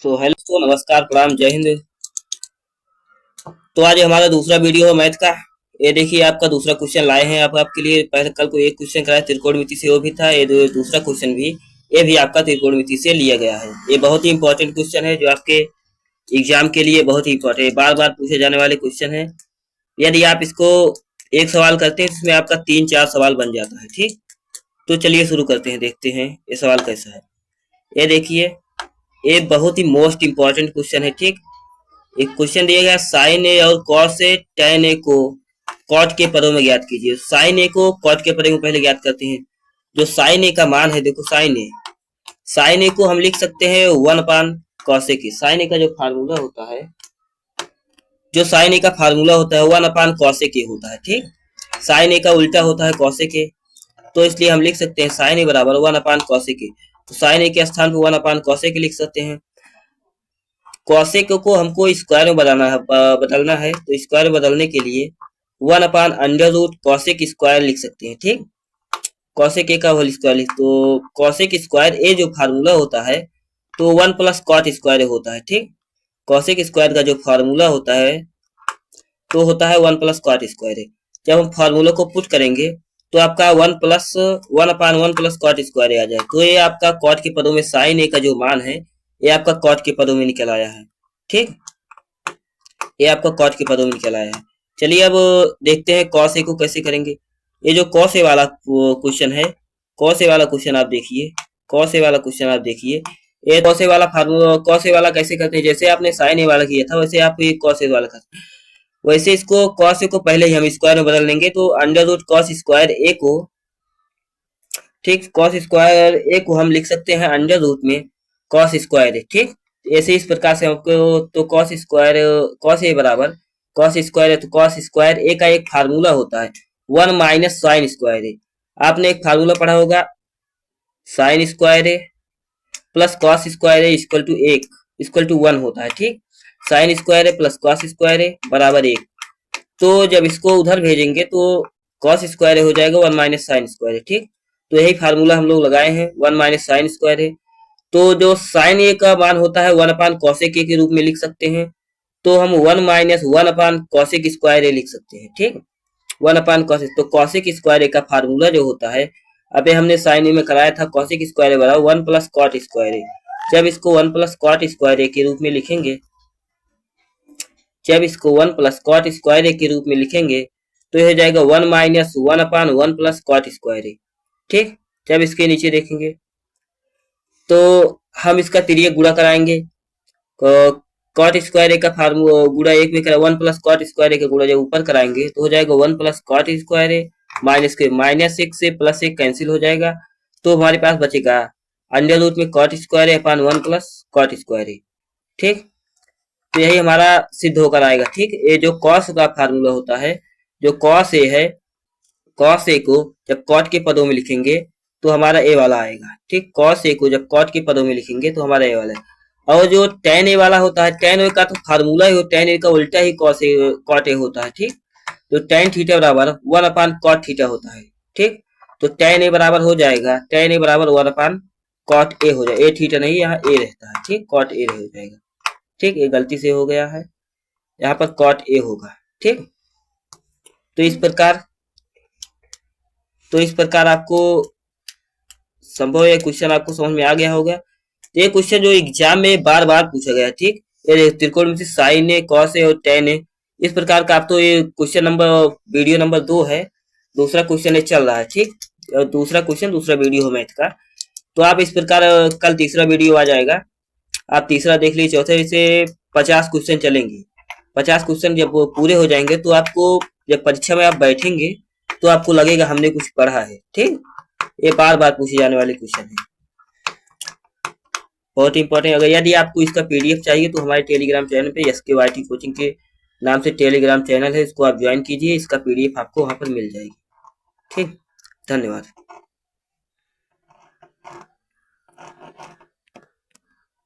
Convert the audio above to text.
तो हेलो दोस्तों, नमस्कार, प्रणाम, जय हिंद। तो आज हमारा दूसरा वीडियो है मैथ का। ये देखिए आपका दूसरा क्वेश्चन लाए हैं आपके लिए। पहले कल को एक क्वेश्चन कराया त्रिकोणमिति से, वो भी था। ये दूसरा क्वेश्चन भी, ये भी आपका त्रिकोणमिति से लिया गया है। ये बहुत ही इंपॉर्टेंट क्वेश्चन है जो आपके एग्जाम के लिए बहुत ही इंपॉर्टेंट है, बार बार पूछे जाने वाले क्वेश्चन है। यदि आप इसको एक सवाल करते हैं इसमें आपका 3-4 सवाल बन जाता है। ठीक, तो चलिए शुरू करते हैं, देखते हैं ये सवाल कैसा है। ये देखिए, ये बहुत ही मोस्ट इंपॉर्टेंट क्वेश्चन है। ठीक, एक क्वेश्चन दिया गया, साइन ए और कॉस ए tan ए को कॉट के पदों में ज्ञात कीजिए। साइन ए को कॉट के पदों में पहले ज्ञात करते हैं। जो साइन ए का मान है, देखो साइन ए को हम लिख सकते हैं 1/cos ए की। साइन ए का जो फार्मूला होता है, जो साइन ए का फार्मूला होता है 1/cos ए के होता है। ठीक, साइन ए का उल्टा होता है cos ए के, तो इसलिए हम लिख सकते हैं साइन ए बराबर 1/cos ए के। तो साइन ए के स्थान पर 1/cos ए के लिख सकते हैं। कॉसेक को हमको स्क्वायर में बदलना है, तो स्क्वायर में बदलने के लिए 1/√cosec स्क्वायर लिख सकते हैं। ठीक, cosec ए का होल स्क्वायर लिख, तो cosec स्क्वायर ए जो फार्मूला होता है तो 1 + cot स्क्वायर होता है। ठीक, cosec स्क्वायर का जो फार्मूला होता है तो होता है 1 + cot स्क्वायर। जब हम फार्मूला को पुट करेंगे तो आपका 1 + cot स्क्वायर आ जाए। तो ये आपका cot के पदों में साइन ए का जो मान है ये आपका कॉट के पदों में निकल आया है। ठीक, ये आपका कॉट के पदों में निकल आया है। चलिए अब देखते हैं कॉस ए को कैसे करेंगे। ये जो कॉस ए वाला क्वेश्चन है, कॉस ए वाला क्वेश्चन आप देखिए, कॉस ए वाला क्वेश्चन आप देखिए। ये कॉस ए वाला फार्मूला, कॉस ए वाला कैसे करते हैं, जैसे आपने साइन ए वाला किया था वैसे आप ये कॉस ए वाला करते हैं। वैसे इसको कॉस ए को पहले ही हम स्क्वायर में बदल लेंगे, तो √cos स्क्वायर ए को, ठीक, कॉस स्क्वायर ए को हम लिख सकते हैं √ में cos स्क्वायर है। ठीक, ऐसे इस प्रकार से आपको, तो cos स्क्वायर, cos ए बराबर cos स्क्वायर है, तो cos स्क्वायर ए का एक फार्मूला होता है 1 - sin स्क्वायर ए। आपने एक फार्मूला पढ़ा होगा, sin square a plus cos square a equal to 1 होता है। ठीक, sin square a plus cos square a बराबर 1। तो जब इसको उधर भेजेंगे तो cos स्क्वायर ए हो जाएगा 1 - sin स्क्वायर ए। ठीक, तो यही फार्मूला हम लोग लगाए हैं, 1 - sin स्क्वायर ए। तो जो साइन ए का मान होता है 1/cosec ए के रूप में लिख सकते हैं, तो हम 1 - 1/cosec स्क्वायर ए लिख सकते हैं। ठीक, 1/cosec, तो cosec स्क्वायर ए का फार्मूला जो होता है, अबे हमने साइन ए में कराया था, cosec स्क्वायर ए बराबर 1 + cot स्क्वायर ए। जब इसको 1 + cot स्क्वायर ए के रूप में लिखेंगे, जब इसको 1 + cot स्क्वायर ए के रूप में लिखेंगे तो यह हो जाएगा 1 - 1/1 + cot स्क्वायर ए। ठीक, जब इसके नीचे देखेंगे तो हम इसका तिर्यक गुणा कराएंगे। कॉट स्क्वायर ए का फार्मूला गुणा एक में करा, 1 + cot स्क्वायर ए का गुणा जब ऊपर कराएंगे तो हो जाएगा 1 + cot स्क्वायर ए माइनस के -1 से +1 कैंसिल हो जाएगा, तो हमारे पास बचेगा √ में cot स्क्वायर ए / 1 + cot स्क्वायर ए। ठीक, तो यही हमारा सिद्ध होकर आएगा। ठीक, ये जो cos का फार्मूला होता है, जो cos ए है, cos ए को जब cot के पदों में लिखेंगे तो हमारा ए वाला आएगा। ठीक, cos ए को जब cot के पदों में लिखेंगे तो हमारा ए वाला है। और जो tan ए वाला होता है, tan ए का तो फार्मूला ही, tan ए का उल्टा ही cot ए होता है। ठीक, तो tan थीटा बराबर 1/cot थीटा होता है। ठीक, तो tan ए बराबर हो जाएगा, tan ए बराबर 1/cot ए हो जाएगा। ए थीटा नहीं, यहाँ ए रहता है। ठीक, cot ए हो जाएगा। ठीक, ये गलती से हो गया है, यहाँ पर cot ए होगा। ठीक, तो इस प्रकार आपको संभव है क्वेश्चन आपको समझ में आ गया होगा। तो ये क्वेश्चन जो एग्जाम में बार बार पूछा गया। ठीक, ये त्रिकोणमिति साइन ए, कॉस ए और tan ए, इस प्रकार का आप तो ये क्वेश्चन नंबर, वीडियो नंबर 2 है, दूसरा क्वेश्चन ये चल रहा है। ठीक, और दूसरा क्वेश्चन दूसरा वीडियो है मैथ का। तो आप इस प्रकार, कल तीसरा वीडियो आ जाएगा, आप तीसरा देख लीजिए। चौथे से 50 क्वेश्चन चलेंगे। 50 क्वेश्चन जब पूरे हो जाएंगे तो आपको, जब परीक्षा में आप बैठेंगे तो आपको लगेगा हमने कुछ पढ़ा है। ठीक, ये बार बार पूछे जाने वाले क्वेश्चन है, बहुत इंपॉर्टेंट। अगर यदि आपको इसका PDF चाहिए तो हमारे टेलीग्राम चैनल पे SKYT कोचिंग के नाम से टेलीग्राम चैनल है, इसको आप ज्वाइन कीजिए, इसका PDF आपको वहां पर मिल जाएगी। ठीक, धन्यवाद।